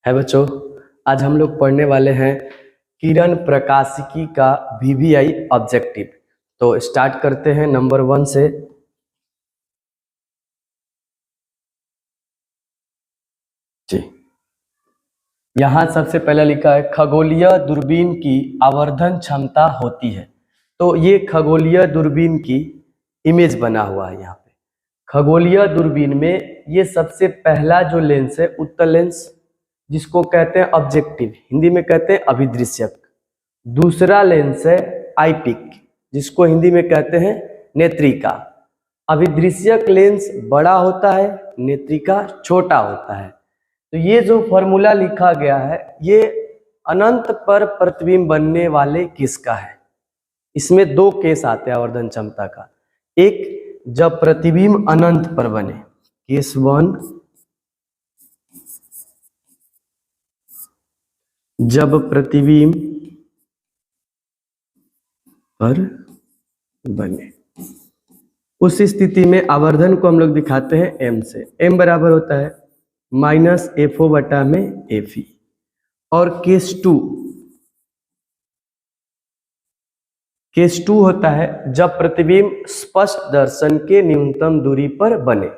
है बच्चों, आज हम लोग पढ़ने वाले हैं किरण प्रकाशिकी का वीवीआई ऑब्जेक्टिव। तो स्टार्ट करते हैं नंबर 1 से। जी, यहाँ सबसे पहले लिखा है खगोलीय दूरबीन की आवर्धन क्षमता होती है। तो ये खगोलीय दूरबीन की इमेज बना हुआ है। यहाँ पे खगोलीय दूरबीन में ये सबसे पहला जो लेंस है उत्तल लेंस, जिसको कहते हैं ऑब्जेक्टिव, हिंदी में कहते हैं अभिदृश्यक। दूसरा लेंस है आईपिक, जिसको हिंदी में कहते हैं नेत्रिका। अभिदृश्यक लेंस बड़ा होता है, नेत्रिका छोटा होता है। तो ये जो फॉर्मूला लिखा गया है ये अनंत पर प्रतिबिंब बनने वाले केस का है। इसमें दो केस आते हैं आवर्धन क्षमता का। एक, जब प्रतिबिंब अनंत पर बने, केस 1, जब प्रतिबिंब पर बने, उस स्थिति में आवर्धन को हम लोग दिखाते हैं m से। m बराबर होता है -FO बटा में FE। और केस 2 होता है जब प्रतिबिंब स्पष्ट दर्शन के न्यूनतम दूरी पर बने।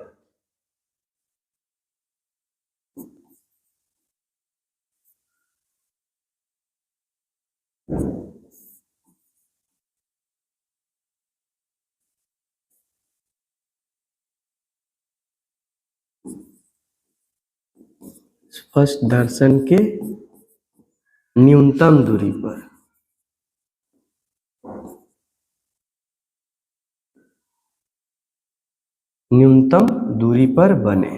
स्पष्ट दर्शन के न्यूनतम दूरी पर, न्यूनतम दूरी पर बने,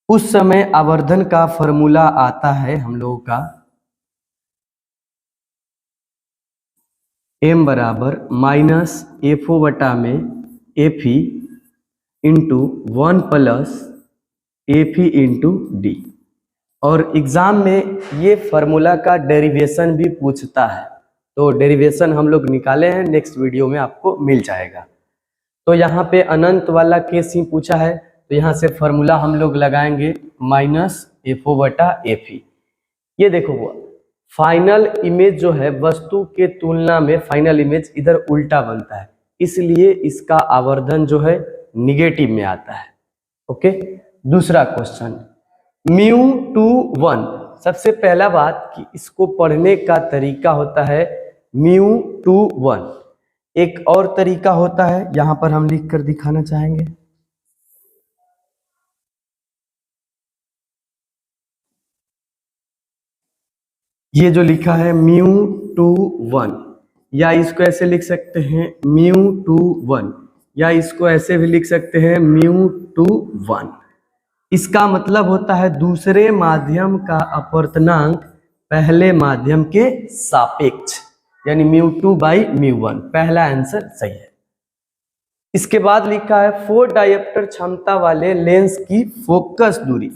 उस समय आवर्धन का फॉर्मूला आता है हम लोगों का m बराबर -FO बटा में FE into 1 plus FE into D। और एग्जाम में ये फॉर्मूला का डेरिवेशन भी पूछता है, तो डेरिवेशन हम लोग निकाले हैं, नेक्स्ट वीडियो में आपको मिल जाएगा। तो यहाँ पे अनंत वाला केस ही पूछा है, तो यहाँ से फॉर्मूला हम लोग लगाएंगे -FO बटा FE। ये देखो हुआ फाइनल इमेज जो है वस्तु के तुलना में फाइनल इमेज इधर उल्टा बनता है, इसलिए इसका आवर्धन जो है निगेटिव में आता है। ओके, दूसरा क्वेश्चन μ2 1। सबसे पहला बात कि इसको पढ़ने का तरीका होता है μ2 1। एक और तरीका होता है, यहां पर हम लिख कर दिखाना चाहेंगे। ये जो लिखा है μ2 1, या इसको ऐसे लिख सकते हैं μ2 1, या इसको ऐसे भी लिख सकते हैं μ2 1। इसका मतलब होता है दूसरे माध्यम का अपवर्तनांक पहले माध्यम के सापेक्ष, यानी μ2 बाई μ1। पहला आंसर सही है। इसके बाद लिखा है 4 डायोप्टर क्षमता वाले लेंस की फोकस दूरी।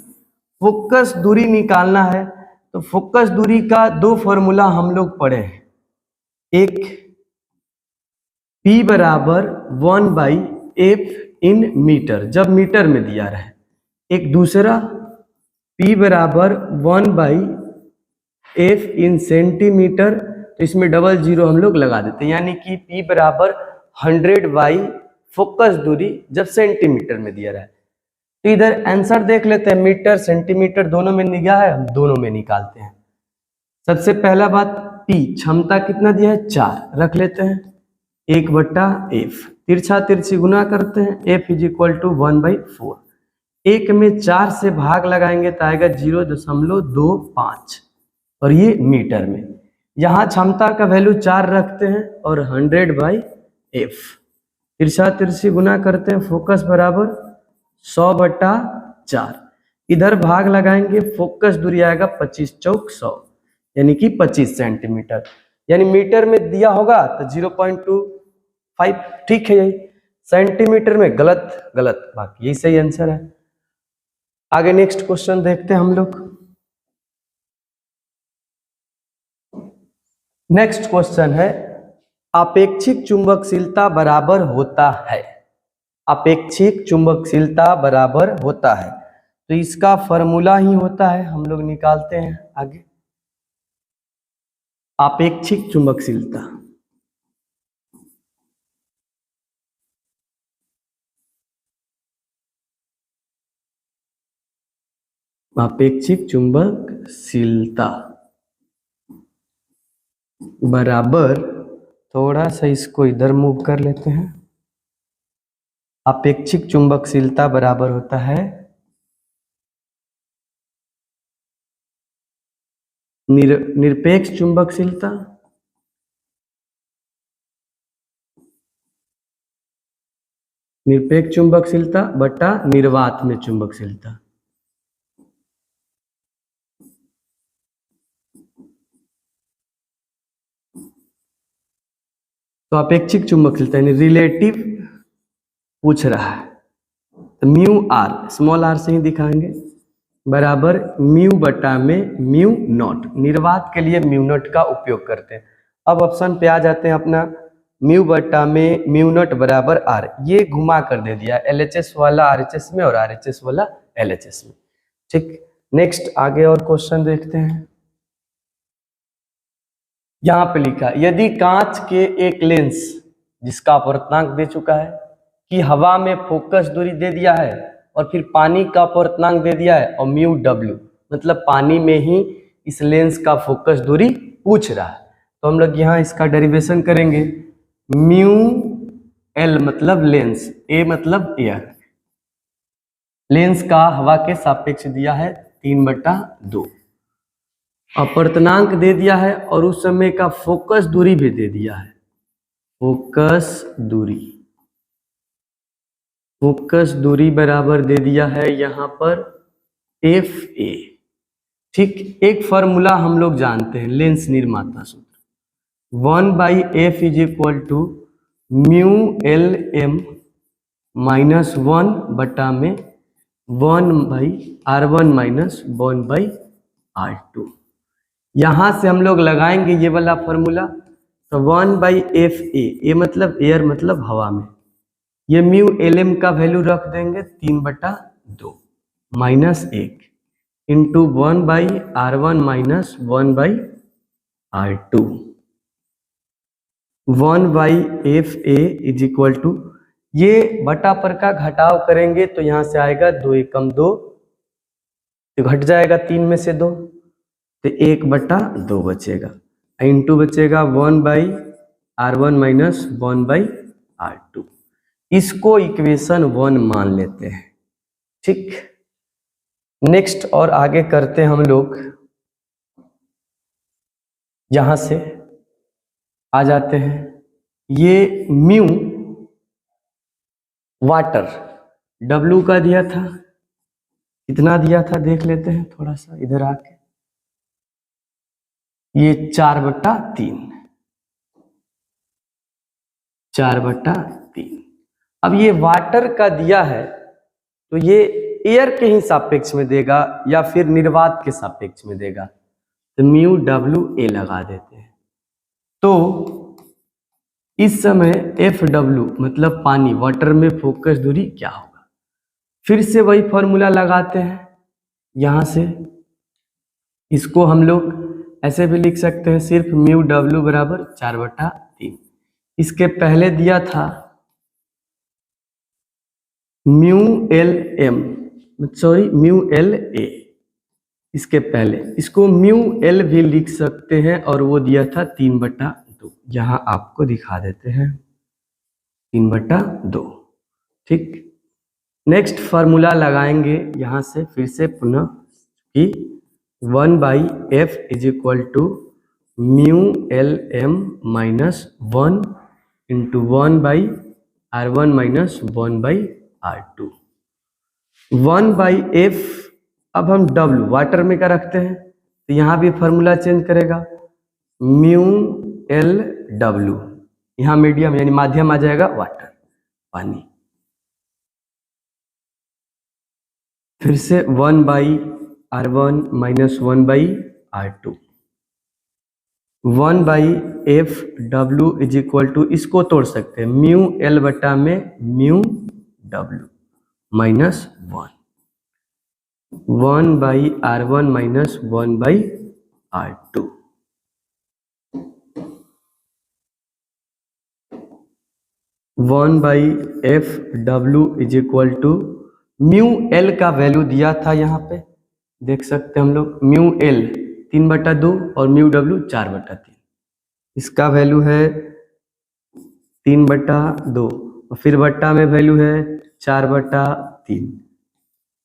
फोकस दूरी निकालना है, तो फोकस दूरी का दो फॉर्मूला हम लोग पढ़े हैं। एक P बराबर 1/f इन मीटर, जब मीटर में दिया रहे। एक दूसरा P बराबर 1/f इन सेंटीमीटर, तो इसमें डबल जीरो हम लोग लगा देते हैं, यानी कि P बराबर 100 फोकस दूरी जब सेंटीमीटर में दिया रहा है। तो इधर आंसर देख लेते हैं, मीटर सेंटीमीटर दोनों में निगाह है, हम दोनों में निकालते हैं। सबसे पहला बात P क्षमता कितना दिया है 4, रख लेते हैं 1/f, तिरछा तिरछी गुना करते हैं, f इज इक्वल टू 1/4। एक में 4 से भाग लगाएंगे तो आएगा 0.25, और ये मीटर में। यहाँ क्षमता का वैल्यू 4 रखते हैं और 100/f, तिरछा तिरछी गुना करते हैं, फोकस बराबर 100/4। इधर भाग लगाएंगे, फोकस दूरी आएगा 25 चौक 100, यानी कि 25 सेंटीमीटर, यानी मीटर में दिया होगा तो 0.25, ठीक है। यही सेंटीमीटर में गलत, बाकी यही सही आंसर है। आगे नेक्स्ट क्वेश्चन देखते हैं हम लोग। नेक्स्ट क्वेश्चन है आपेक्षिक चुंबकशीलता बराबर होता है। आपेक्षिक चुंबकशीलता बराबर होता है, तो इसका फॉर्मूला ही होता है, हम लोग निकालते हैं आगे, आपेक्षिक चुंबकशीलता। आपेक्षिक चुंबकशीलता बराबर, थोड़ा सा इसको इधर मूव कर लेते हैं, आपेक्षिक चुंबकशीलता बराबर होता है निरपेक्ष चुंबकशीलता बटा निर्वात में चुंबकशीलता। तो अपेक्षिक चुंबकशीलता यानी रिलेटिव पूछ रहा है, तो म्यू आर, स्मॉल आर से ही दिखाएंगे, बराबर म्यू बटा में म्यू नॉट। निर्वात के लिए म्यू नॉट का उपयोग करते हैं। अब ऑप्शन पे आ जाते हैं अपना, म्यू बटा में म्यू नॉट बराबर आर, ये घुमा कर दे दिया, LHS वाला RHS में और RHS वाला LHS में। ठीक, नेक्स्ट आगे और क्वेश्चन देखते हैं। यहाँ पे लिखा, यदि कांच के एक लेंस जिसका अपवर्तनांक दे चुका है कि हवा में फोकस दूरी दे दिया है और फिर पानी का अपवर्तनांक दे दिया है और म्यू डब्ल्यू, मतलब पानी में ही इस लेंस का फोकस दूरी पूछ रहा है, तो हम लोग यहाँ इसका डेरिवेशन करेंगे। म्यू एल मतलब लेंस, ए मतलब एयर, लेंस का हवा के सापेक्ष दिया है 3/2, अपवर्तनांक दे दिया है और उस समय का फोकस दूरी भी दे दिया है, फोकस दूरी बराबर दे दिया है यहाँ पर FA। ठीक, एक फॉर्मूला हम लोग जानते हैं, लेंस निर्माता सूत्र, 1/F = म्यू LM - 1 बटा में 1/R1 - 1/R2। यहाँ से हम लोग लगाएंगे ये वाला फॉर्मूला, तो 1/FA, ए मतलब एयर मतलब हवा में, ये म्यू LM का वैल्यू रख देंगे 3/2 -1 इंटू 1/R1 - 1/R2। 1/FA = ये बटा पर का घटाव करेंगे तो यहाँ से आएगा 2 एकम 2, तो घट जाएगा 3 में से 2, तो 1/2 बचेगा, इंटू बचेगा 1/R1 - 1/R2। इसको इक्वेशन 1 मान लेते हैं। ठीक, नेक्स्ट और आगे करते हैं हम लोग, यहां से आ जाते हैं, ये म्यू वाटर W का दिया था, कितना दिया था देख लेते हैं थोड़ा सा इधर आके, ये 4/3, 4/3। अब ये वाटर का दिया है तो ये एयर के ही सापेक्ष में देगा या फिर निर्वात के सापेक्ष में देगा, तो म्यू WA लगा देते हैं। तो इस समय FW मतलब पानी, वाटर में फोकस दूरी क्या होगा, फिर से वही फॉर्मूला लगाते हैं। यहाँ से इसको हम लोग ऐसे भी लिख सकते हैं, सिर्फ म्यू W बराबर 4/3। इसके पहले दिया था म्यू LA, इसके पहले इसको म्यू L भी लिख सकते हैं और वो दिया था 3/2, यहाँ आपको दिखा देते हैं 3/2। ठीक, नेक्स्ट फार्मूला लगाएंगे यहाँ से फिर से पुनः कि 1/F = mu LM - 1 into 1/R1 - 1/R2। 1/F, अब हम W वाटर में का रखते हैं तो यहाँ भी फॉर्मूला चेंज करेगा, म्यू LW, यहाँ मीडियम यानी माध्यम आ जाएगा वाटर, पानी, फिर से 1/R1 - 1/R2। 1/FW = इसको तोड़ सकते हैं, म्यू L बटा में mu W -1। 1/r1 minus 1/r2। One by F W is equal to mu L का वैल्यू दिया था यहाँ पे, देख सकते हैं हम लोग, म्यू एल 3/2 और म्यू डब्ल्यू 4/3। इसका वैल्यू है 3/2 और फिर बट्टा में वैल्यू है 4/3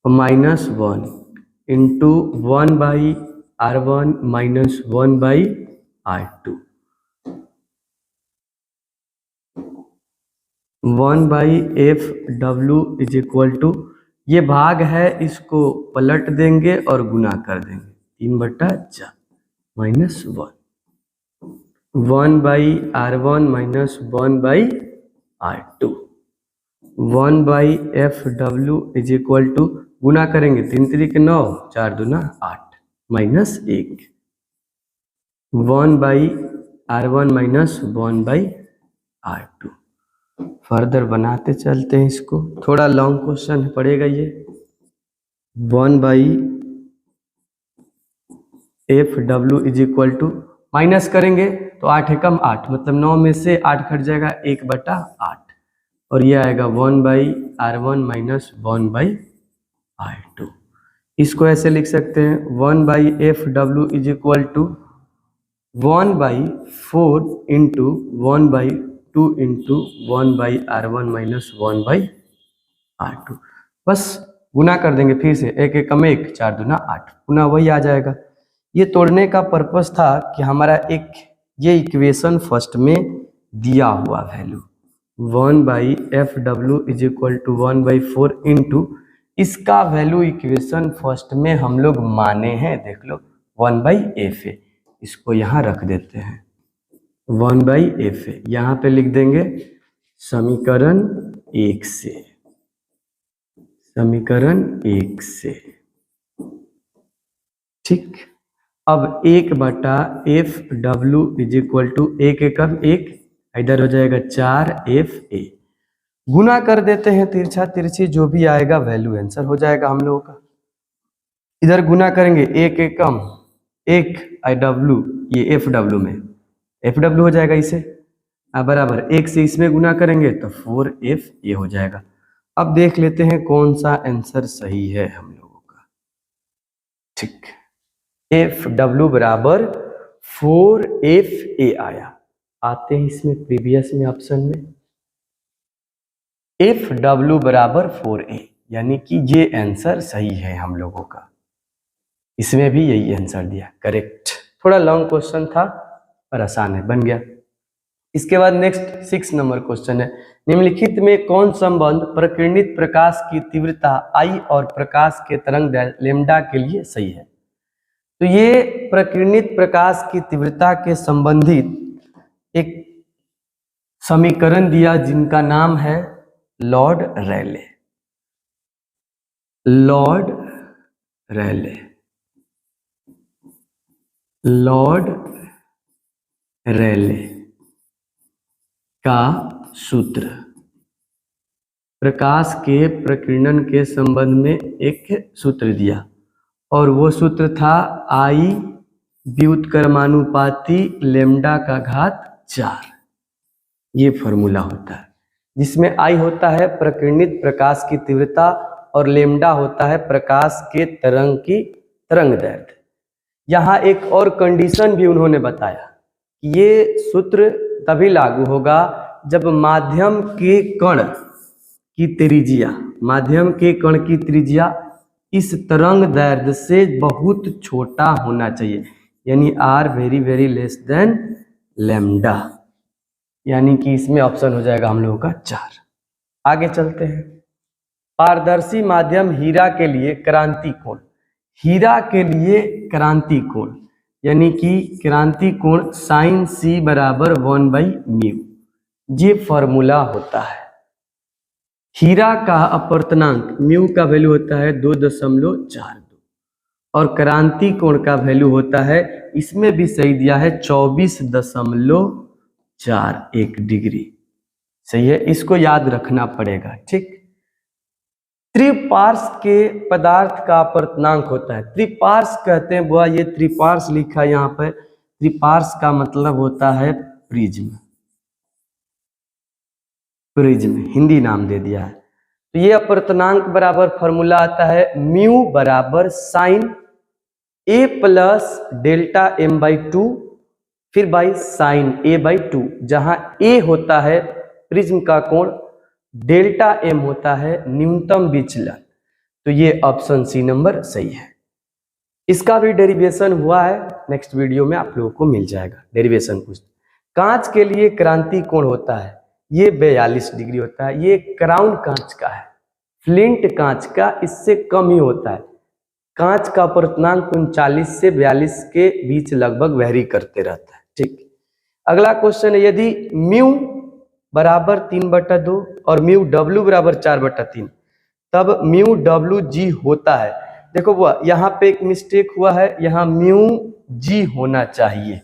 और -1 into 1/r1 minus 1/r2। 1/f(w) is equal to, ये भाग है, इसको पलट देंगे और गुना कर देंगे, 3/4 minus 1, 1/r1 minus 1/r2। 1/f(w) is equal to, गुना करेंगे 3 3 के 9, 4 दूना 8 minus 1, 1/r1 minus 1/r2। Further बनाते चलते हैं इसको, थोड़ा लॉन्ग क्वेश्चन पड़ेगा ये। 1/f(w) is equal to, minus करेंगे तो 8 एकम 8, मतलब 9 में से 8 कट जाएगा, 1/8 और ये आएगा 1/r1 माइनस 1/r2। इसको ऐसे लिख सकते हैं 1/f(w) is equal to 1/4 into 1/2 into 1/r1 minus 1/r2। बस गुना कर देंगे फिर से, 1 एकम 1, 4 दूना 8, पुनः वही आ जाएगा। ये तोड़ने का पर्पस था कि हमारा एक ये इक्वेशन फर्स्ट में दिया हुआ value 1/f(w) is equal to 1/4 into, इसका वैल्यू इक्वेशन फर्स्ट में हम लोग माने हैं, देख लो 1/f है, इसको यहाँ रख देते हैं 1/f है, यहाँ पे लिख देंगे समीकरण 1 से, समीकरण 1 से, ठीक। अब 1/f(w) इज इक्वल टू 1 एकम 1, इधर हो जाएगा 4fa, गुना कर देते हैं, तिरछा तिरछी जो भी आएगा वैल्यू आंसर हो जाएगा हम लोगों का। इधर गुना करेंगे 1 एकम 1 IW, ये FW में FW हो जाएगा इसे, बराबर 1 से इसमें गुना करेंगे तो 4f ये हो जाएगा। अब देख लेते हैं कौन सा आंसर सही है हम लोगों का, ठीक। FW बराबर 4fa आया। आते हैं इसमें प्रीवियस में ऑप्शन में, FW बराबर 4a, यानी कि ये आंसर सही है हम लोगों का, इसमें भी यही आंसर दिया, करेक्ट। थोड़ा लॉन्ग क्वेश्चन था पर आसान है, बन गया। इसके बाद नेक्स्ट 6 नंबर क्वेश्चन है, निम्नलिखित में कौन संबंध प्रकीर्णित प्रकाश की तीव्रता I और प्रकाश के तरंग लैम्डा के लिए सही है। तो ये प्रकीर्णित प्रकाश की तीव्रता के संबंधित एक समीकरण दिया जिनका नाम है लॉर्ड रेले, लॉर्ड रेले, लॉर्ड रेले का सूत्र, प्रकाश के प्रकीर्णन के संबंध में एक सूत्र दिया और वो सूत्र था I व्युत्क्रमानुपाती लैम्डा का घात 4, ये फॉर्मूला होता है, जिसमें I होता है प्रकीर्णित प्रकाश की तीव्रता और लैम्डा होता है प्रकाश के तरंग की तरंगदैर्घ्य। यहाँ एक और कंडीशन भी उन्होंने बताया कि ये सूत्र तभी लागू होगा जब माध्यम के कण की त्रिज्या, माध्यम के कण की त्रिज्या इस तरंग दैर्घ्य से बहुत छोटा होना चाहिए, यानी R very very less than lambda, यानी कि इसमें ऑप्शन हो जाएगा हम लोगों का 4। आगे चलते हैं, पारदर्शी माध्यम हीरा के लिए क्रांति कोण, हीरा के लिए क्रांति कोण यानी कि क्रांति कोण sin c बराबर 1/μ, ये फॉर्मूला होता है। हीरा का अपवर्तनांक म्यू का वैल्यू होता है 2.42 और क्रांति कोण का वैल्यू होता है, इसमें भी सही दिया है 24.41 डिग्री, सही है, इसको याद रखना पड़ेगा, ठीक। त्रिपार्श्व के पदार्थ का अपर्तनांक होता है। त्रिपार्श्व कहते हैं बुआ, ये त्रिपार्श्व लिखा है यहाँ पर। त्रिपार्श्व का मतलब होता है प्रिज्म। प्रिज्म हिंदी नाम दे दिया है। तो ये अपर्तनांक बराबर फॉर्मूला आता है म्यू बराबर sine A plus delta M by 2 फिर बाई साइन ए बाई 2, जहां ए होता है प्रिज्म का कोण, डेल्टा एम होता है न्यूनतम विचलन। तो ये ऑप्शन सी नंबर सही है। इसका भी डेरिवेशन हुआ है, नेक्स्ट वीडियो में आप लोगों को मिल जाएगा डेरिवेशन कुछ। कांच के लिए क्रांति कोण होता है, ये 42 डिग्री होता है। ये क्राउन कांच का है, फ्लिंट कांच का इससे कम ही होता है। कांच का अपर्तनांक 39 से 42 के बीच लगभग वेरी करते रहता है। ठीक, अगला क्वेश्चन है, यदि म्यू बराबर 3/2 और म्यू डब्ल्यू बराबर 4/3 तब म्यू डब्ल्यू जी होता है। देखो वो यहाँ पे एक मिस्टेक हुआ है, यहाँ म्यू जी होना चाहिए।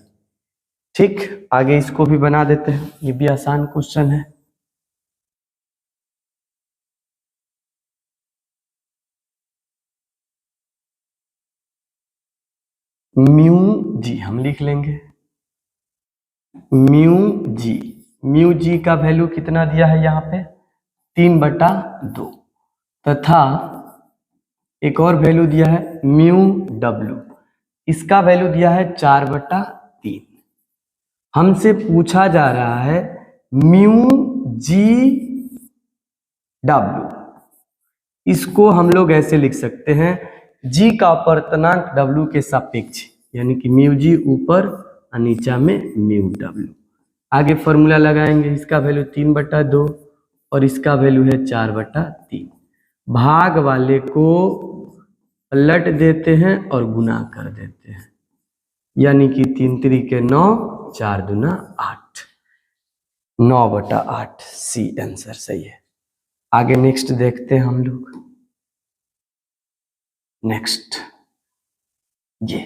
ठीक, आगे इसको भी बना देते हैं, ये भी आसान क्वेश्चन है। म्यू जी हम लिख लेंगे, म्यू जी का वैल्यू कितना दिया है यहाँ पे 3/2 तथा एक और वैल्यू दिया है म्यू डब्ल्यू, इसका वैल्यू दिया है 4/3। हमसे पूछा जा रहा है म्यू जी डब्ल्यू, इसको हम लोग ऐसे लिख सकते हैं जी का अपर्तनांक डब्ल्यू के सापेक्ष, यानी कि म्यू जी ऊपर और नीचा में म्यू डब्ल्यू। आगे फॉर्मूला लगाएंगे, इसका वैल्यू 3/2 और इसका वैल्यू है 4/3। भाग वाले को पलट देते हैं और गुना कर देते हैं, यानी कि 3 3 9, 4 दूना 8, 9/8 सी आंसर सही है। आगे नेक्स्ट देखते हैं हम लोग। नेक्स्ट ये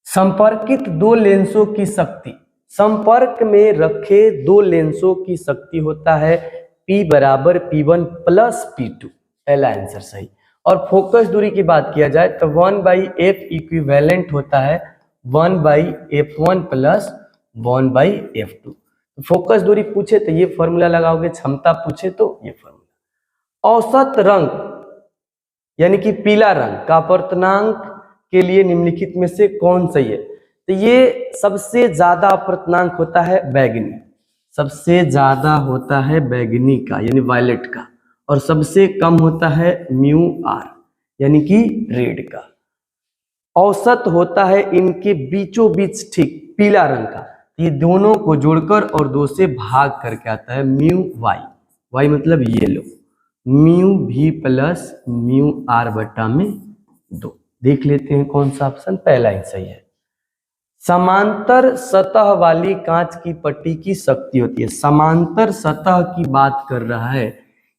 संपर्कित दो लेंसों की शक्ति, संपर्क में रखे दो लेंसों की शक्ति होता है P बराबर P1 प्लस P2, पहला आंसर सही। और फोकस दूरी की बात किया जाए तो 1/f इक्विवेलेंट होता है 1/f1 प्लस 1/f2। फोकस दूरी पूछे तो ये फॉर्मूला लगाओगे, क्षमता पूछे तो ये फॉर्मूला। औसत रंग यानी कि पीला रंग का अपर्तनांक के लिए निम्नलिखित में से कौन सही है? तो ये सबसे ज्यादा अपर्तनांक होता है बैगनी, सबसे ज्यादा होता है बैगनी का यानी वायलेट का, और सबसे कम होता है म्यू आर यानी कि रेड का। औसत होता है इनके बीचों बीच ठीक पीला रंग का, ये दोनों को जोड़कर और 2 से भाग करके आता है म्यू वाई, वाई मतलब येलो, म्यू भी प्लस म्यू आर बटा में 2। देख लेते हैं कौन सा ऑप्शन, पहला ही सही है। समांतर सतह वाली कांच की पट्टी की शक्ति होती है, समांतर सतह की बात कर रहा है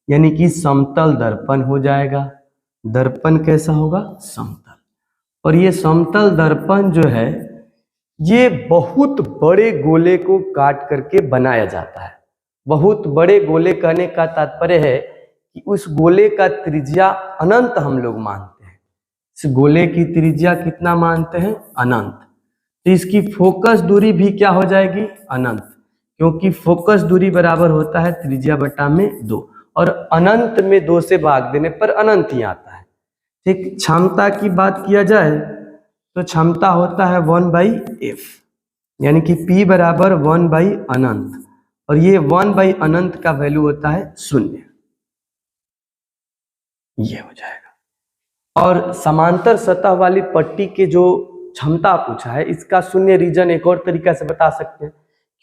यानी कि समतल दर्पण हो जाएगा। दर्पण कैसा होगा? समतल। और ये समतल दर्पण जो है ये बहुत बड़े गोले को काट करके बनाया जाता है। बहुत बड़े गोले कहने का तात्पर्य है कि उस गोले का त्रिज्या अनंत हम लोग मानते हैं। इस गोले की त्रिज्या कितना मानते हैं? अनंत। तो इसकी फोकस दूरी भी क्या हो जाएगी? अनंत, क्योंकि फोकस दूरी बराबर होता है त्रिज्या बटा में 2, और अनंत में 2 से भाग देने पर अनंत ही आता है। ठीक, क्षमता की बात किया जाए तो क्षमता होता है 1/f, यानी कि P बराबर 1/अनंत, और ये 1/अनंत का वैल्यू होता है 0, ये हो जाएगा। और समांतर सतह वाली पट्टी के जो क्षमता पूछा है इसका शून्य रीजन एक और तरीका से बता सकते हैं,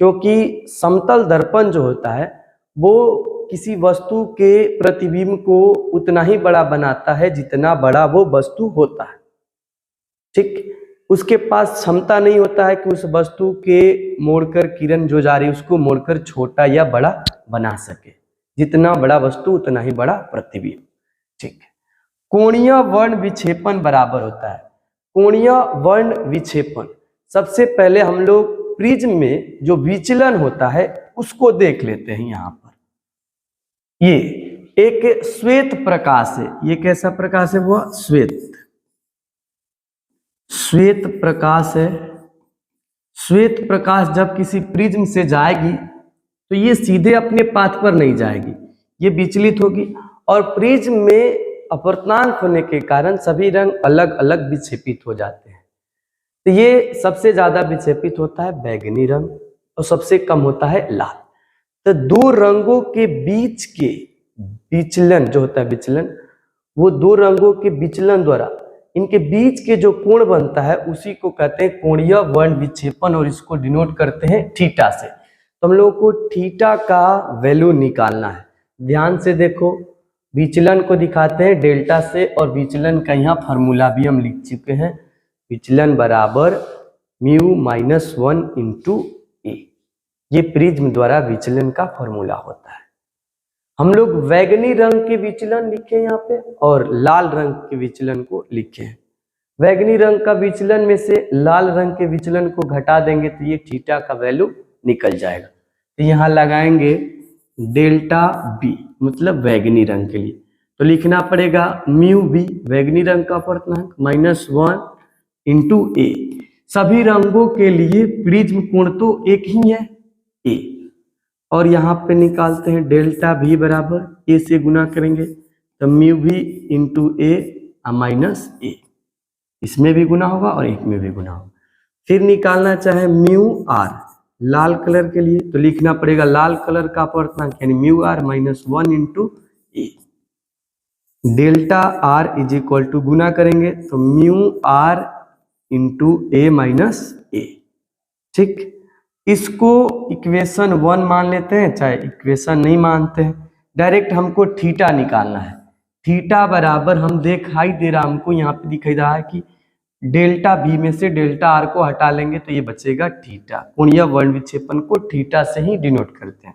क्योंकि समतल दर्पण जो होता है वो किसी वस्तु के प्रतिबिंब को उतना ही बड़ा बनाता है जितना बड़ा वो वस्तु होता है। ठीक, उसके पास क्षमता नहीं होता है कि उस वस्तु के मोड़कर किरण जो जा रही है उसको मोड़कर छोटा या बड़ा बना सके। जितना बड़ा वस्तु उतना ही बड़ा प्रतिबिंब। ठीक, कोणीय वर्ण विक्षेपण बराबर होता है। कोणीय वर्ण विक्षेपण, सबसे पहले हम लोग प्रिज्म में जो विचलन होता है उसको देख लेते हैं। यहाँ पर ये एक श्वेत प्रकाश है, ये कैसा प्रकाश है? वो श्वेत प्रकाश है। श्वेत प्रकाश जब किसी प्रिज्म से जाएगी तो ये सीधे अपने पाथ पर नहीं जाएगी, ये विचलित होगी और प्रिज्म में अपवर्तनांक होने के कारण सभी रंग अलग अलग विक्षेपित हो जाते हैं। तो ये सबसे ज्यादा विक्षेपित होता है बैगनी रंग और सबसे कम होता है लाल। तो दो रंगों के बीच के विचलन जो होता है विचलन, वो दो रंगों के विचलन द्वारा इनके बीच के जो कोण बनता है उसी को कहते हैं कोणीय वर्ण विक्षेपण और इसको डिनोट करते हैं थीटा से। तो हम लोगों को थीटा का वैल्यू निकालना है। ध्यान से देखो, विचलन को दिखाते हैं डेल्टा से और विचलन का यहाँ फार्मूला भी हम लिख चुके हैं। विचलन बराबर म्यू माइनस 1 इंटू ए, ये प्रिज्म द्वारा विचलन का फॉर्मूला होता है। हम लोग बैगनी रंग के विचलन लिखे यहाँ पे और लाल रंग के विचलन को लिखे हैं। बैगनी रंग का विचलन में से लाल रंग के विचलन को घटा देंगे तो ये थीटा का वैल्यू निकल जाएगा। तो यहाँ लगाएंगे डेल्टा बी, मतलब बैगनी रंग के लिए तो लिखना पड़ेगा म्यू बी बैगनी रंग का अपवर्तनांक माइनस 1 इंटू ए। सभी रंगों के लिए प्रिज्म कोण तो एक ही है ए, और यहाँ पे निकालते हैं डेल्टा भी बराबर ए से गुना करेंगे तो म्यू भी इंटू ए माइनस ए, इसमें भी गुना होगा और एक में भी गुना होगा। फिर निकालना चाहे म्यू आर लाल कलर के लिए तो लिखना पड़ेगा लाल कलर का अपवर्तनांक यानी mu R minus 1 into A. Delta R is equal to गुना करेंगे तो mu R into A minus A. ठीक, इसको इक्वेशन 1 मान लेते हैं, चाहे इक्वेशन नहीं मानते हैं, डायरेक्ट हमको थीटा निकालना है। थीटा बराबर हम दिखाई दे रहा, हमको यहाँ पे दिखाई दे रहा है कि डेल्टा बी में से डेल्टा आर को हटा लेंगे तो ये बचेगा थीटा। कोणीय वर्ण विक्षेपण को थीटा से ही डिनोट करते हैं,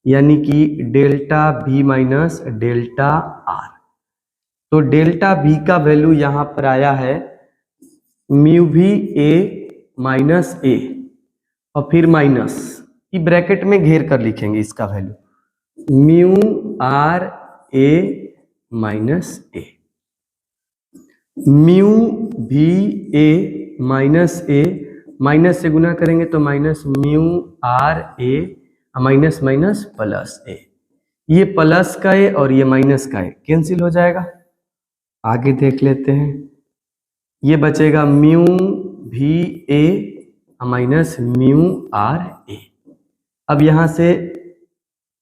यानी कि delta B minus delta R. तो डेल्टा बी का वैल्यू यहाँ पर आया है म्यू भी ए माइनस ए और फिर माइनस, ये ब्रैकेट में घेर कर लिखेंगे इसका value mu R A minus A. Mu भी ए माइनस ए, माइनस से गुना करेंगे तो minus mu R A minus minus plus A. ये प्लस का ए और ये माइनस का ए कैंसिल हो जाएगा। आगे देख लेते हैं, ये बचेगा म्यू भी ए माइनस म्यू आर ए। अब यहां से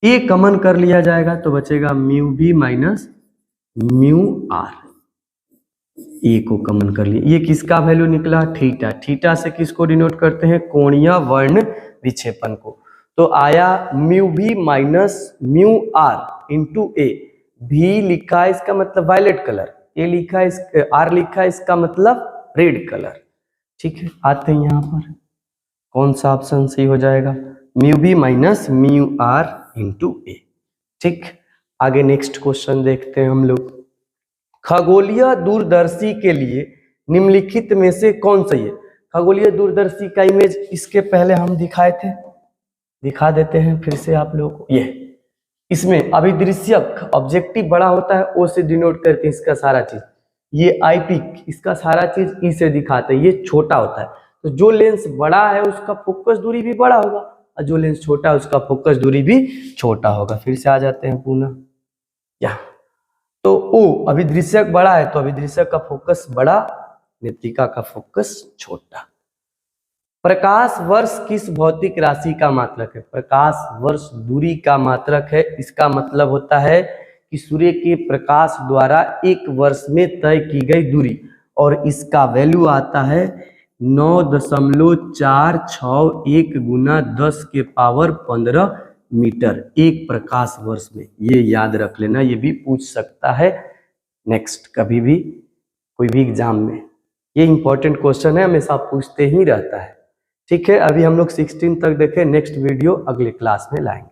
ए कॉमन कर लिया जाएगा तो बचेगा mu B minus mu R, A को कॉमन कर लिया। ये किसका वैल्यू निकला? थीटा। थीटा से किसको डिनोट करते हैं? कोणीय वर्ण विक्षेपण को। तो आया mu B minus mu R into A. भी लिखा है इसका मतलब वायलेट कलर, ए लिखा है आर लिखा है इसका मतलब रेड कलर। ठीक है, आते हैं यहाँ पर कौन सा ऑप्शन सही हो जाएगा? Mu B minus mu R into A. ठीक, आगे नेक्स्ट क्वेश्चन देखते हैं हम लोग। खगोलीय दूरदर्शी के लिए निम्नलिखित में से कौन सही है? खगोलीय दूरदर्शी का इमेज इसके पहले हम दिखाए थे, दिखा देते हैं फिर से आप लोगों को। ये इसमें अभिदृश्यक ऑब्जेक्टिव बड़ा होता है, ओ से डिनोट करते हैं इसका सारा चीज। ये आईपिक इसका सारा चीज ई से दिखाते हैं, ये छोटा होता है। तो जो लेंस बड़ा है उसका फोकस दूरी भी बड़ा होगा और जो लेंस छोटा है उसका फोकस दूरी भी छोटा होगा। फिर से आ जाते हैं पुनः यहाँ, तो ओ अभिदृश्यक बड़ा है तो अभिदृश्यक का फोकस बड़ा, नेत्रिका का फोकस छोटा। प्रकाश वर्ष किस भौतिक राशि का मात्रक है? प्रकाश वर्ष दूरी का मात्रक है। इसका मतलब होता है कि सूर्य के प्रकाश द्वारा एक वर्ष में तय की गई दूरी, और इसका वैल्यू आता है 9.461 गुना 10 के पावर 15 मीटर एक प्रकाश वर्ष में। ये याद रख लेना, ये भी पूछ सकता है नेक्स्ट कभी भी कोई भी एग्जाम में। ये इंपॉर्टेंट क्वेश्चन है, हमेशा पूछते ही रहता है। ठीक है, अभी हम लोग 16 तक देखें, नेक्स्ट वीडियो अगले क्लास में लाएंगे।